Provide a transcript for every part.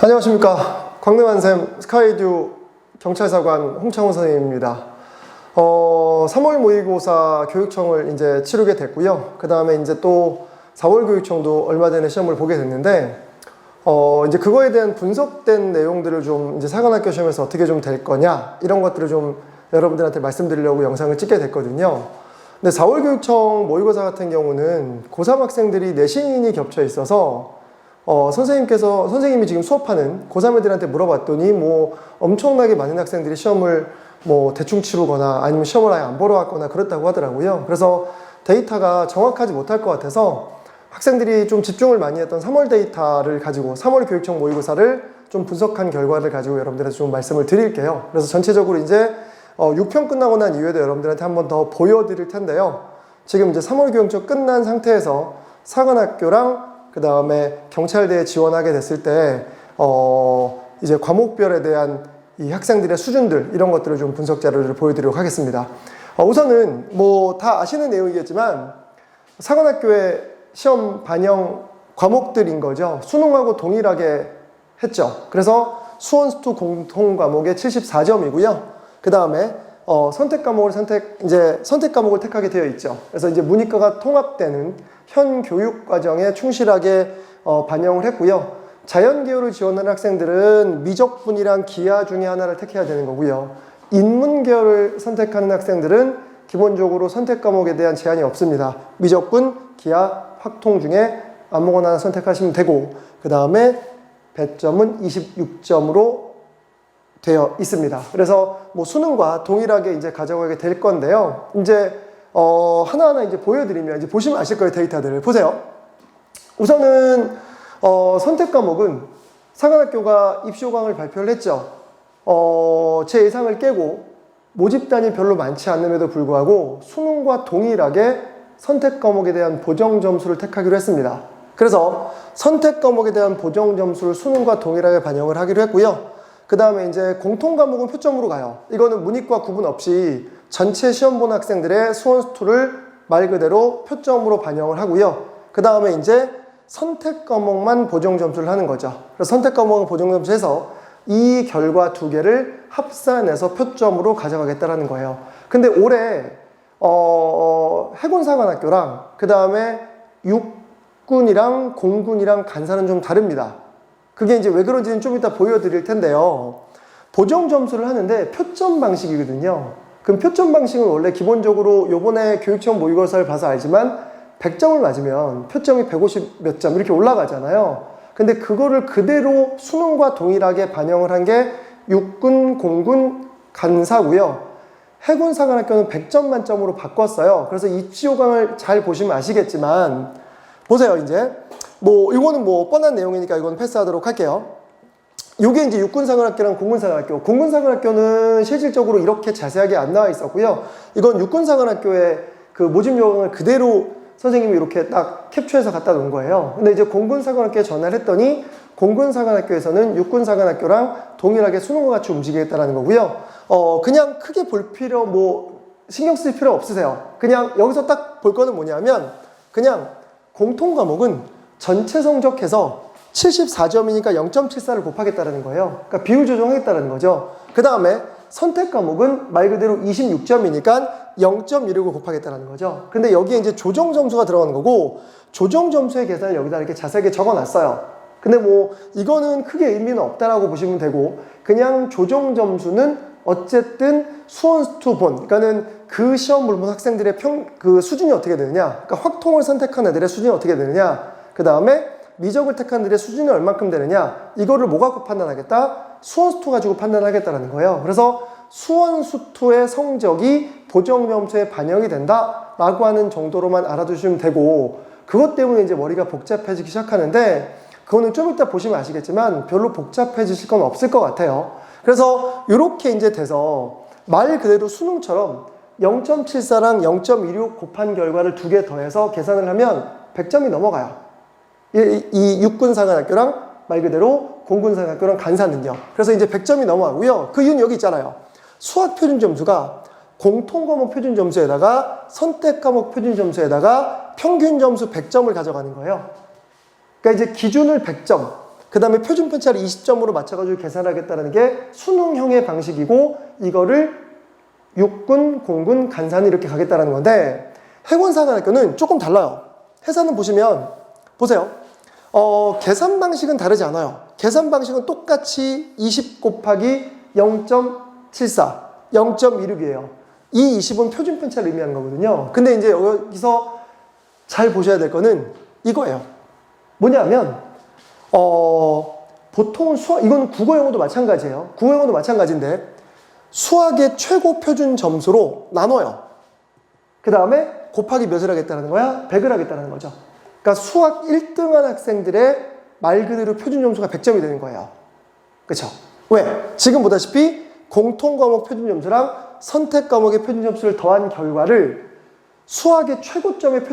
안녕하십니까. 광대만샘 스카이듀 경찰사관 홍창훈 선생님입니다. 3월 모의고사 교육청을 이제 치르게 됐고요. 그 다음에 이제 또 4월 교육청도 얼마 전에 시험을 보게 됐는데, 이제 그거에 대한 분석된 내용들을 좀 이제 사관학교 시험에서 어떻게 좀 될 거냐, 이런 것들을 좀 여러분들한테 말씀드리려고 영상을 찍게 됐거든요. 근데 4월 교육청 모의고사 같은 경우는 고3 학생들이 내신이 겹쳐 있어서 선생님이 지금 수업하는 고3 애들한테 물어봤더니 뭐 엄청나게 많은 학생들이 시험을 뭐 대충 치르거나 아니면 시험을 아예 안 보러 왔거나 그렇다고 하더라고요. 그래서 데이터가 정확하지 못할 것 같아서 학생들이 좀 집중을 많이 했던 3월 데이터를 가지고 3월 교육청 모의고사를 좀 분석한 결과를 가지고 여러분들한테 좀 말씀을 드릴게요. 그래서 전체적으로 이제 6편 끝나고 난 이후에도 여러분들한테 한 번 더 보여드릴 텐데요. 지금 이제 3월 교육청 끝난 상태에서 사관학교랑 그 다음에 경찰대에 지원하게 됐을 때, 이제 과목별에 대한 이 학생들의 수준들, 이런 것들을 좀 분석 자료를 보여드리도록 하겠습니다. 우선은 뭐 다 아시는 내용이겠지만, 사관학교의 시험 반영 과목들인 거죠. 수능하고 동일하게 했죠. 그래서 수원, 수투 공통 과목의 74점이고요. 그 다음에 선택 과목을 택하게 되어 있죠. 그래서 이제 문이과가 통합되는 현 교육과정에 충실하게 반영을 했고요. 자연계열을 지원하는 학생들은 미적분이랑 기하 중에 하나를 택해야 되는 거고요. 인문계열을 선택하는 학생들은 기본적으로 선택 과목에 대한 제한이 없습니다. 미적분, 기하, 확통 중에 아무거나 하나 선택하시면 되고, 그 다음에 배점은 26점으로 되어 있습니다. 그래서 뭐 수능과 동일하게 이제 가져가게 될 건데요. 이제 하나하나 이제 보여드리면 이제 보시면 아실 거예요. 데이터들을 보세요. 우선은 선택 과목은 사관학교가 입시 호강을 발표를 했죠. 제 예상을 깨고 모집단이 별로 많지 않음에도 불구하고 수능과 동일하게 선택 과목에 대한 보정 점수를 택하기로 했습니다. 그래서 선택 과목에 대한 보정 점수를 수능과 동일하게 반영을 하기로 했고요. 그 다음에 이제 공통 과목은 표점으로 가요. 이거는 문이과 구분 없이 전체 시험 본 학생들의 수원 수투를 말 그대로 표점으로 반영을 하고요. 그 다음에 이제 선택 과목만 보정 점수를 하는 거죠. 그래서 선택 과목은 보정 점수해서 이 결과 두 개를 합산해서 표점으로 가져가겠다라는 거예요. 근데 올해 해군사관학교랑 그 다음에 육군이랑 공군이랑 간사는 좀 다릅니다. 그게 이제 왜 그런지는 좀 이따 보여드릴 텐데요. 보정 점수를 하는데 표점 방식이거든요. 그럼 표점 방식은 원래 기본적으로 요번에 교육청 모의고사를 봐서 알지만 100점을 맞으면 표점이 150 몇 점 이렇게 올라가잖아요. 근데 그거를 그대로 수능과 동일하게 반영을 한 게 육군, 공군, 간사고요. 해군사관학교는 100점 만점으로 바꿨어요. 그래서 입시 호강을 잘 보시면 아시겠지만, 보세요. 이제 뭐 이거는 뭐 뻔한 내용이니까 이건 패스하도록 할게요. 요게 이제 육군사관학교랑 공군사관학교. 공군사관학교는 실질적으로 이렇게 자세하게 안 나와 있었고요. 이건 육군사관학교의 그 모집 요강을 그대로 선생님이 이렇게 딱 캡처해서 갖다 놓은 거예요. 근데 이제 공군사관학교에 전화를 했더니 공군사관학교에서는 육군사관학교랑 동일하게 수능과 같이 움직이겠다라는 거고요. 그냥 크게 볼 필요, 뭐 신경 쓸 필요 없으세요. 그냥 여기서 딱 볼 거는 뭐냐면, 그냥 공통 과목은 전체 성적해서 74점이니까 0.74를 곱하겠다는 거예요. 그러니까 비율 조정하겠다는 거죠. 그 다음에 선택 과목은 말 그대로 26점이니까 0.16을 곱하겠다는 거죠. 근데 여기에 이제 조정 점수가 들어가는 거고, 조정 점수의 계산을 여기다 이렇게 자세하게 적어 놨어요. 근데 뭐 이거는 크게 의미는 없다라고 보시면 되고, 그냥 조정 점수는 어쨌든 수원 수투 본, 그러니까는 그 시험을 본 학생들의 그 수준이 어떻게 되느냐, 그러니까 확통을 선택한 애들의 수준이 어떻게 되느냐, 그 다음에 미적을 택한 애들의 수준이 얼만큼 되느냐, 이거를 뭐 갖고 판단하겠다? 수원 수투 가지고 판단하겠다는 거예요. 그래서 수원 수투의 성적이 보정 점수에 반영이 된다라고 하는 정도로만 알아두시면 되고, 그것 때문에 이제 머리가 복잡해지기 시작하는데, 그거는 좀 이따 보시면 아시겠지만 별로 복잡해지실 건 없을 것 같아요. 그래서 이렇게 이제 돼서 말 그대로 수능처럼 0.74랑 0.16 곱한 결과를 두 개 더해서 계산을 하면 100점이 넘어가요. 이 육군사관학교랑 말 그대로 공군사관학교랑 간사는요. 그래서 이제 100점이 넘어가고요. 그 이유는 여기 있잖아요. 수학 표준 점수가 공통 과목 표준 점수에다가 선택 과목 표준 점수에다가 평균 점수 100점을 가져가는 거예요. 그러니까 이제 기준을 100점, 그 다음에 표준 편차를 20점으로 맞춰가지고 계산하겠다는 게 수능형의 방식이고, 이거를 육군, 공군, 간사는 이렇게 가겠다는 건데, 해군사관학교는 조금 달라요. 해사는 보시면, 보세요. 계산 방식은 다르지 않아요. 계산 방식은 똑같이 20 곱하기 0.74, 0.26이에요. 이 20은 표준 편차를 의미하는 거거든요. 근데 이제 여기서 잘 보셔야 될 거는 이거예요. 뭐냐면, 보통은 이건 국어 영어도 마찬가지예요. 국어 영어도 마찬가지인데, 수학의 최고 표준 점수로 나눠요. 그 다음에 곱하기 몇을 하겠다는 거야? 100을 하겠다는 거죠. 그러니까 수학 1등한 학생들의 말 그대로 표준 점수가 100점이 되는 거예요. 그렇죠? 왜? 지금 보다시피 공통 과목 표준 점수랑 선택 과목의 표준 점수를 더한 결과를 수학의 최고점의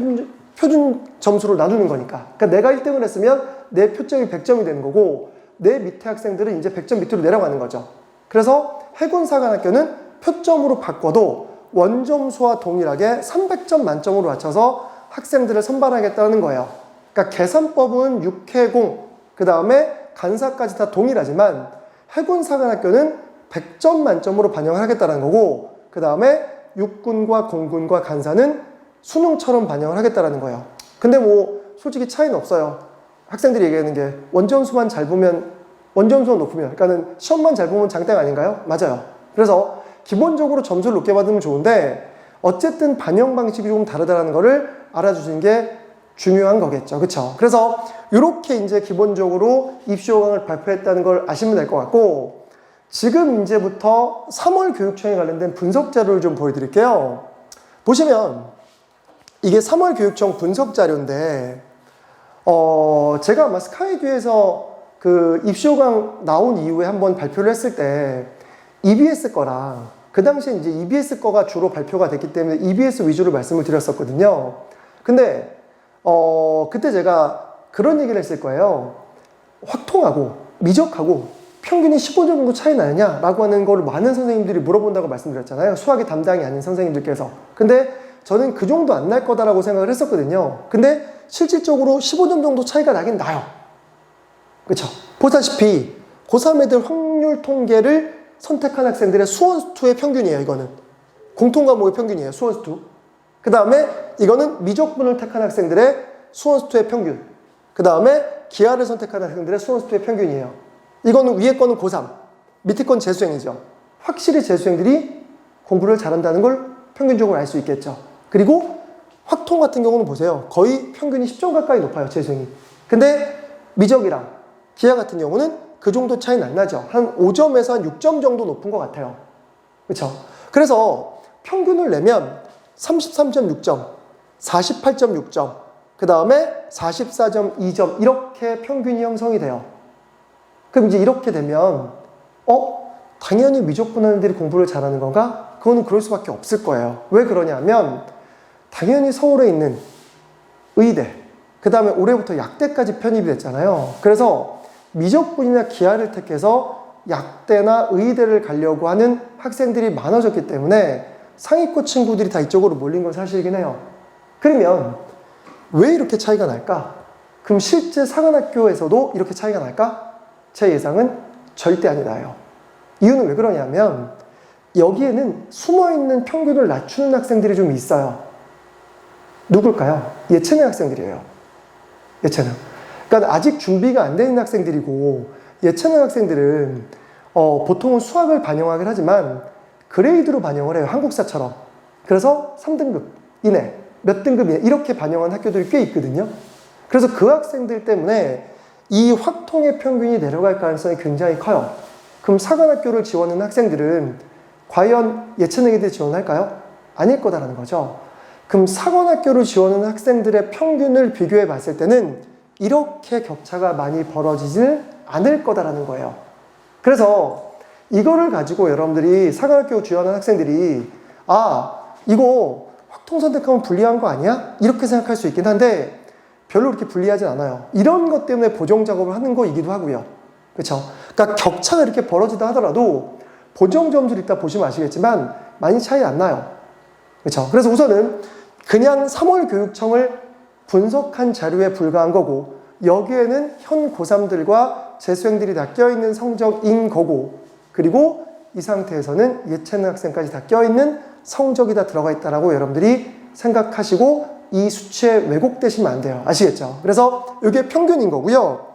표준 점수로 나누는 거니까. 그러니까 내가 1등을 했으면 내 표점이 100점이 되는 거고, 내 밑에 학생들은 이제 100점 밑으로 내려가는 거죠. 그래서 해군사관학교는 표점으로 바꿔도 원점수와 동일하게 300점 만점으로 맞춰서 학생들을 선발하겠다는 거예요. 그러니까 계산법은 육해공, 그 다음에 간사까지 다 동일하지만 해군사관학교는 100점 만점으로 반영을 하겠다는 거고, 그 다음에 육군과 공군과 간사는 수능처럼 반영을 하겠다는 거예요. 근데 뭐 솔직히 차이는 없어요. 학생들이 얘기하는 게 원점수만 잘 보면, 원점수가 높으면, 그러니까는 시험만 잘 보면 장땡 아닌가요? 맞아요. 그래서 기본적으로 점수를 높게 받으면 좋은데, 어쨌든 반영 방식이 조금 다르다는 거를 알아주시는 게 중요한 거겠죠. 그쵸? 그래서 이렇게 이제 기본적으로 입시호강을 발표했다는 걸 아시면 될 것 같고, 지금 이제부터 3월 교육청에 관련된 분석 자료를 좀 보여드릴게요. 보시면 이게 3월 교육청 분석 자료인데, 제가 아마 스카이듀에서 그 입시호강 나온 이후에 한번 발표를 했을 때 EBS 거랑, 그 당시에 이제 EBS 거가 주로 발표가 됐기 때문에 EBS 위주로 말씀을 드렸었거든요. 근데 그때 제가 그런 얘기를 했을 거예요. 확통하고 미적하고 평균이 15점 정도 차이 나느냐라고 하는 걸 많은 선생님들이 물어본다고 말씀드렸잖아요. 수학의 담당이 아닌 선생님들께서. 근데 저는 그 정도 안 날 거다라고 생각을 했었거든요. 근데 실질적으로 15점 정도 차이가 나긴 나요. 그렇죠? 보다시피 고3 애들 확률 통계를 선택한 학생들의 수원수투의 평균이에요. 이거는 공통과목의 평균이에요. 수원수투. 그 다음에 이거는 미적분을 택한 학생들의 수원수투의 평균. 그 다음에 기하를 선택한 학생들의 수원수투의 평균이에요. 이거는 위에 거는 고3, 밑에 건 재수생이죠. 확실히 재수생들이 공부를 잘한다는 걸 평균적으로 알 수 있겠죠. 그리고 확통 같은 경우는 보세요. 거의 평균이 10점 가까이 높아요. 재수생이. 근데 미적이랑 기하 같은 경우는 그 정도 차이는 안 나죠. 한 5점에서 한 6점 정도 높은 것 같아요. 그렇죠? 그래서 평균을 내면 33.6점, 48.6점, 그 다음에 44.2점 이렇게 평균이 형성이 돼요. 그럼 이제 이렇게 되면 당연히 미적분하는 애들이 공부를 잘하는 건가? 그거는 그럴 수밖에 없을 거예요. 왜 그러냐면 당연히 서울에 있는 의대, 그 다음에 올해부터 약대까지 편입이 됐잖아요. 그래서 미적분이나 기하를 택해서 약대나 의대를 가려고 하는 학생들이 많아졌기 때문에 상위권 친구들이 다 이쪽으로 몰린 건 사실이긴 해요. 그러면 왜 이렇게 차이가 날까? 그럼 실제 사관학교에서도 이렇게 차이가 날까? 제 예상은 절대 아니다요. 이유는 왜 그러냐면 여기에는 숨어있는 평균을 낮추는 학생들이 좀 있어요. 누굴까요? 예체능 학생들이에요. 예체능. 그러니까 아직 준비가 안 되는 학생들이고, 예체능 학생들은 보통은 수학을 반영하긴 하지만 그레이드로 반영을 해요. 한국사처럼. 그래서 3등급 이내, 몇 등급 이내 이렇게 반영한 학교들이 꽤 있거든요. 그래서 그 학생들 때문에 이 확통의 평균이 내려갈 가능성이 굉장히 커요. 그럼 사관학교를 지원하는 학생들은 과연 예체능에 지원할까요? 아닐 거다라는 거죠. 그럼 사관학교를 지원하는 학생들의 평균을 비교해 봤을 때는 이렇게 격차가 많이 벌어지지는 않을 거다라는 거예요. 그래서 이거를 가지고 여러분들이 사관학교 지원하는 학생들이 이거 확통 선택하면 불리한 거 아니야? 이렇게 생각할 수 있긴 한데 별로 그렇게 불리하진 않아요. 이런 것 때문에 보정 작업을 하는 거이기도 하고요. 그렇죠? 그러니까 격차가 이렇게 벌어지다 하더라도 보정 점수를 이따 보시면 아시겠지만 많이 차이 안 나요. 그렇죠? 그래서 우선은 그냥 3월 교육청을 분석한 자료에 불과한 거고, 여기에는 현 고3들과 재수생들이 다 껴있는 성적인 거고, 그리고 이 상태에서는 예체능 학생까지 다 껴있는 성적이 다 들어가 있다라고 여러분들이 생각하시고 이 수치에 왜곡되시면 안 돼요. 아시겠죠? 그래서 이게 평균인 거고요.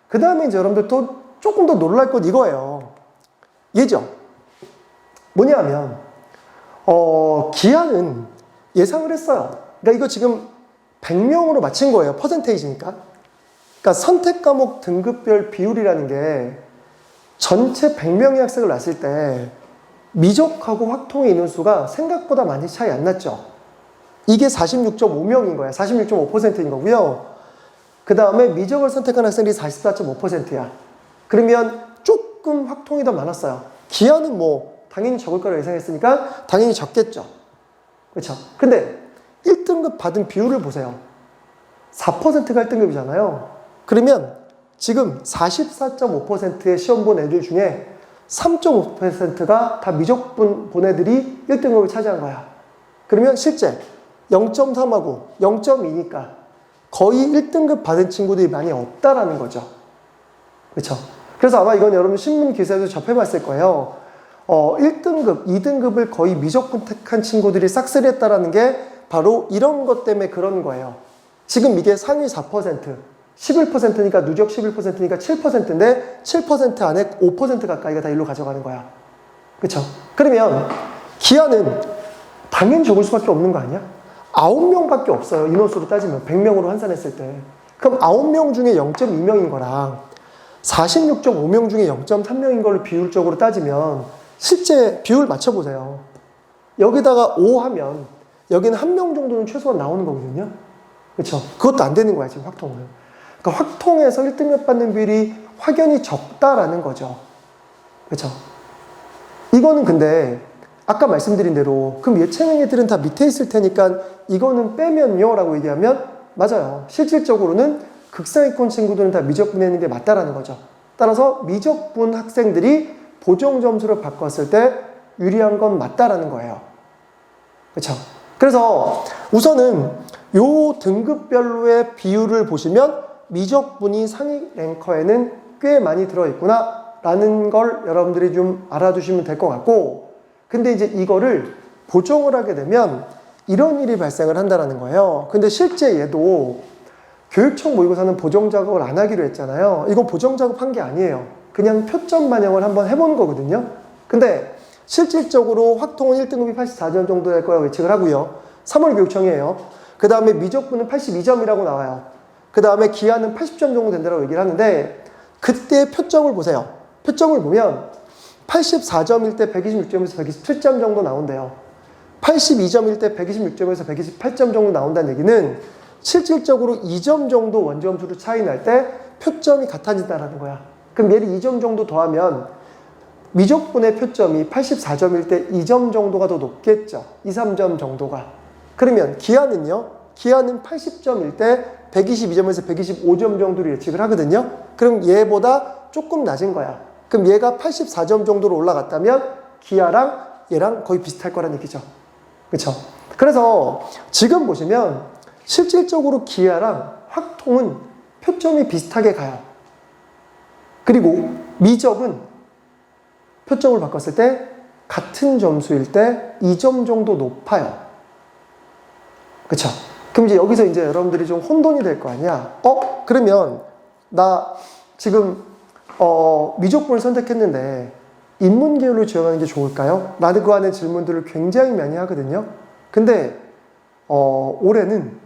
그 다음에 이제 여러분들 또 조금 더 놀랄 것 이거예요. 예죠? 뭐냐면 기하는 예상을 했어요. 그러니까 이거 지금 100명으로 맞힌 거예요. 퍼센테이지니까. 그러니까 선택 과목 등급별 비율이라는 게 전체 100명의 학생을 놨을 때 미적하고 확통의 인원수가 생각보다 많이 차이 안 났죠. 이게 46.5명인 거야. 46.5%인 거고요. 그 다음에 미적을 선택한 학생들이 44.5%야. 그러면 조금 확통이 더 많았어요. 기하는 뭐 당연히 적을 거라고 예상했으니까 당연히 적겠죠. 그렇죠? 근데 1등급 받은 비율을 보세요. 4%가 1등급이잖아요. 그러면 지금 44.5%의 시험 본 애들 중에 3.5%가 다 미적분 본 애들이 1등급을 차지한 거야. 그러면 실제 0.3하고 0.2니까 거의 1등급 받은 친구들이 많이 없다라는 거죠. 그렇죠? 그래서 아마 이건 여러분 신문 기사에도 접해봤을 거예요. 1등급, 2등급을 거의 미적분택한 친구들이 싹쓸이 했다라는 게 바로 이런 것 때문에 그런 거예요. 지금 이게 상위 4%, 11%니까 누적 11%니까 7%인데 7% 안에 5% 가까이가 다 일로 가져가는 거야. 그렇죠? 그러면 기하는 당연히 적을 수밖에 없는 거 아니야? 9명밖에 없어요. 인원수로 따지면 100명으로 환산했을 때. 그럼 9명 중에 0.2명인 거랑 46.5명 중에 0.3명인 걸로 비율적으로 따지면 실제 비율 맞춰보세요. 여기다가 5 하면 여기는 1명 정도는 최소한 나오는 거거든요. 그렇죠? 그것도 안 되는 거야, 지금 확통은. 그러니까 확통에서 1등급 받는 비율이 확연히 적다라는 거죠. 그렇죠? 이거는 근데 아까 말씀드린 대로 그럼 예체능 애들은 다 밑에 있을 테니까 이거는 빼면요 라고 얘기하면 맞아요. 실질적으로는 극상위권 친구들은 다 미적분에 있는 게 맞다라는 거죠. 따라서 미적분 학생들이 보정 점수를 바꿨을 때 유리한 건 맞다라는 거예요. 그렇죠? 그래서 우선은 요 등급별로의 비율을 보시면 미적분이 상위 랭커에는 꽤 많이 들어있구나 라는 걸 여러분들이 좀 알아두시면 될 것 같고, 근데 이제 이거를 보정을 하게 되면 이런 일이 발생을 한다는 거예요. 근데 실제 얘도 교육청 모의고사는 보정 작업을 안 하기로 했잖아요. 이거 보정 작업한 게 아니에요. 그냥 표점 반영을 한번 해본 거거든요. 근데 실질적으로 확통은 1등급이 84점 정도 될 거라고 예측을 하고요. 3월 교육청이에요. 그 다음에 미적분은 82점이라고 나와요. 그 다음에 기하는 80점 정도 된다고 얘기를 하는데 그때 표점을 보세요. 표점을 보면 84점일 때 126점에서 127점 정도 나온대요. 82점일 때 126점에서 128점 정도 나온다는 얘기는 실질적으로 2점 정도 원점수로 차이 날 때 표점이 같아진다는 거야. 그럼 얘를 2점 정도 더하면 미적분의 표점이 84점일 때 2점 정도가 더 높겠죠. 2, 3점 정도가. 그러면 기하는요? 기하는 80점일 때 122점에서 125점 정도로 예측을 하거든요. 그럼 얘보다 조금 낮은 거야. 그럼 얘가 84점 정도로 올라갔다면 기하랑 얘랑 거의 비슷할 거란 얘기죠. 그렇죠? 그래서 지금 보시면 실질적으로 기하랑 확통은 표점이 비슷하게 가요. 그리고 미적은 표점을 바꿨을 때 같은 점수일 때 2점 정도 높아요. 그렇죠? 그럼 이제 여기서 이제 여러분들이 좀 혼돈이 될 거 아니야? 그러면 나 지금 미적분을 선택했는데 인문계열로 지원하는 게 좋을까요? 라고 하는 질문들을 굉장히 많이 하거든요. 근데 올해는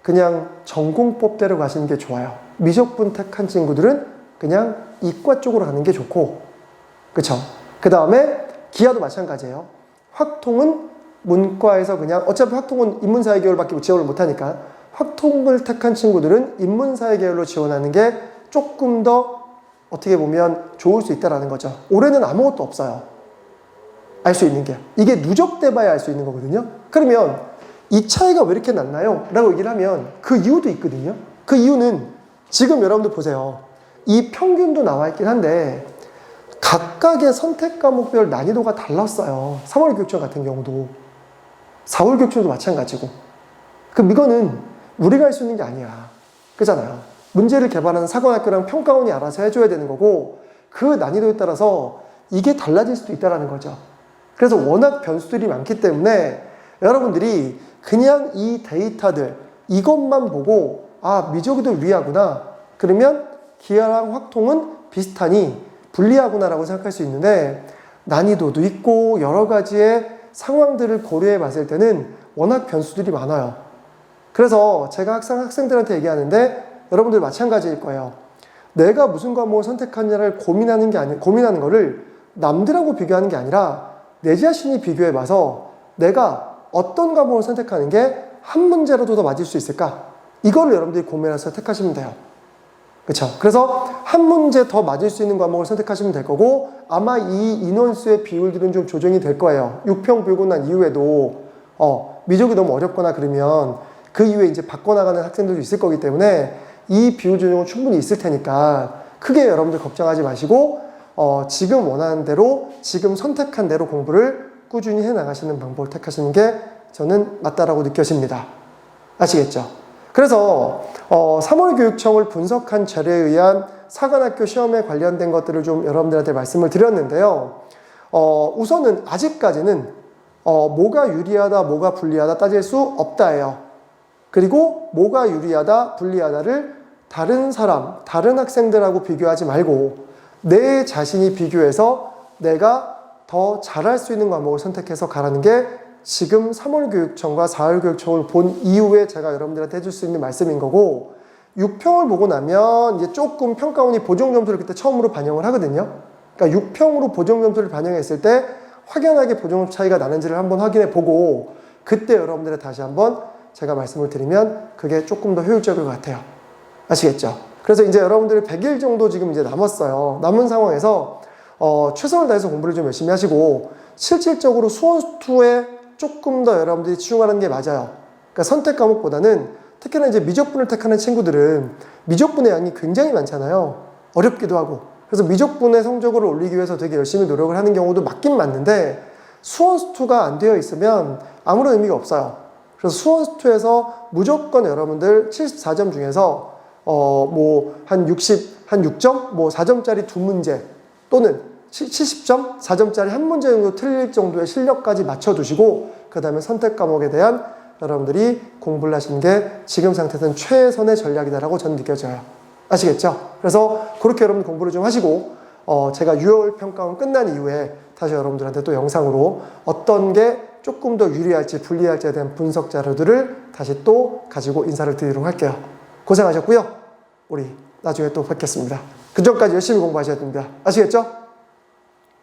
그냥 전공법대로 가시는 게 좋아요. 미적분 택한 친구들은 그냥 이과 쪽으로 가는 게 좋고, 그쵸? 그 다음에 기하도 마찬가지예요. 확통은 문과에서 그냥 어차피 확통은 인문사회계열밖에 지원을 못하니까 확통을 택한 친구들은 인문사회계열로 지원하는 게 조금 더 어떻게 보면 좋을 수 있다는 거죠. 올해는 아무것도 없어요. 알 수 있는 게. 이게 누적돼봐야 알 수 있는 거거든요. 그러면 이 차이가 왜 이렇게 났나요? 라고 얘기를 하면 그 이유도 있거든요. 그 이유는 지금 여러분들 보세요. 이 평균도 나와 있긴 한데 각각의 선택 과목별 난이도가 달랐어요. 3월 교육청 같은 경우도 4월 교육청도 마찬가지고. 그럼 이거는 우리가 할 수 있는 게 아니야. 그잖아요. 문제를 개발하는 사관학교랑 평가원이 알아서 해줘야 되는 거고, 그 난이도에 따라서 이게 달라질 수도 있다는 거죠. 그래서 워낙 변수들이 많기 때문에 여러분들이 그냥 이 데이터들 이것만 보고 미적이도 유리하구나, 그러면 기하랑 확통은 비슷하니 불리하구나 라고 생각할 수 있는데, 난이도도 있고 여러 가지의 상황들을 고려해 봤을 때는 워낙 변수들이 많아요. 그래서 제가 항상 학생들한테 얘기하는데, 여러분들 마찬가지일 거예요. 내가 무슨 과목을 선택하느냐를 고민하는 거를 남들하고 비교하는 게 아니라 내 자신이 비교해 봐서 내가 어떤 과목을 선택하는 게 한 문제라도 더 맞을 수 있을까? 이걸 여러분들이 고민해서 택하시면 돼요. 그렇죠? 그래서 한 문제 더 맞을 수 있는 과목을 선택하시면 될 거고, 아마 이 인원수의 비율들은 좀 조정이 될 거예요. 6평 불고 난 이후에도 미적이 너무 어렵거나 그러면 그 이후에 이제 바꿔나가는 학생들도 있을 거기 때문에 이 비율 조정은 충분히 있을 테니까 크게 여러분들 걱정하지 마시고 지금 원하는 대로, 지금 선택한 대로 공부를 꾸준히 해나가시는 방법을 택하시는 게 저는 맞다라고 느껴집니다. 아시겠죠? 그래서 3월 교육청을 분석한 자료에 의한 사관학교 시험에 관련된 것들을 좀 여러분들한테 말씀을 드렸는데요. 우선은 아직까지는 뭐가 유리하다, 뭐가 불리하다 따질 수 없다예요. 그리고 뭐가 유리하다, 불리하다를 다른 사람, 다른 학생들하고 비교하지 말고 내 자신이 비교해서 내가 더 잘할 수 있는 과목을 선택해서 가라는 게 지금 3월 교육청과 4월 교육청을 본 이후에 제가 여러분들한테 해줄 수 있는 말씀인 거고, 6평을 보고 나면 이제 조금 평가원이 보정 점수를 그때 처음으로 반영을 하거든요. 그러니까 6평으로 보정 점수를 반영했을 때 확연하게 보정 점수 차이가 나는지를 한번 확인해 보고, 그때 여러분들의 다시 한번 제가 말씀을 드리면 그게 조금 더 효율적일 것 같아요. 아시겠죠? 그래서 이제 여러분들이 100일 정도 지금 이제 남았어요. 남은 상황에서 최선을 다해서 공부를 좀 열심히 하시고, 실질적으로 수원2에 조금 더 여러분들이 치중하는 게 맞아요. 그러니까 선택 과목보다는, 특히나 이제 미적분을 택하는 친구들은 미적분의 양이 굉장히 많잖아요. 어렵기도 하고. 그래서 미적분의 성적을 올리기 위해서 되게 열심히 노력을 하는 경우도 맞긴 맞는데, 수원수2가 안 되어 있으면 아무런 의미가 없어요. 그래서 수원수2에서 무조건 여러분들 74점 중에서 한 6점? 4점짜리 2문제 또는 70점? 4점짜리 한 문제 정도 틀릴 정도의 실력까지 맞춰두시고, 그 다음에 선택 과목에 대한 여러분들이 공부를 하시는 게 지금 상태에서는 최선의 전략이다라고 저는 느껴져요. 아시겠죠? 그래서 그렇게 여러분 공부를 좀 하시고, 제가 6월 평가원 끝난 이후에 다시 여러분들한테 또 영상으로 어떤 게 조금 더 유리할지 불리할지에 대한 분석 자료들을 다시 또 가지고 인사를 드리도록 할게요. 고생하셨고요. 우리 나중에 또 뵙겠습니다. 그 전까지 열심히 공부하셔야 됩니다. 아시겠죠?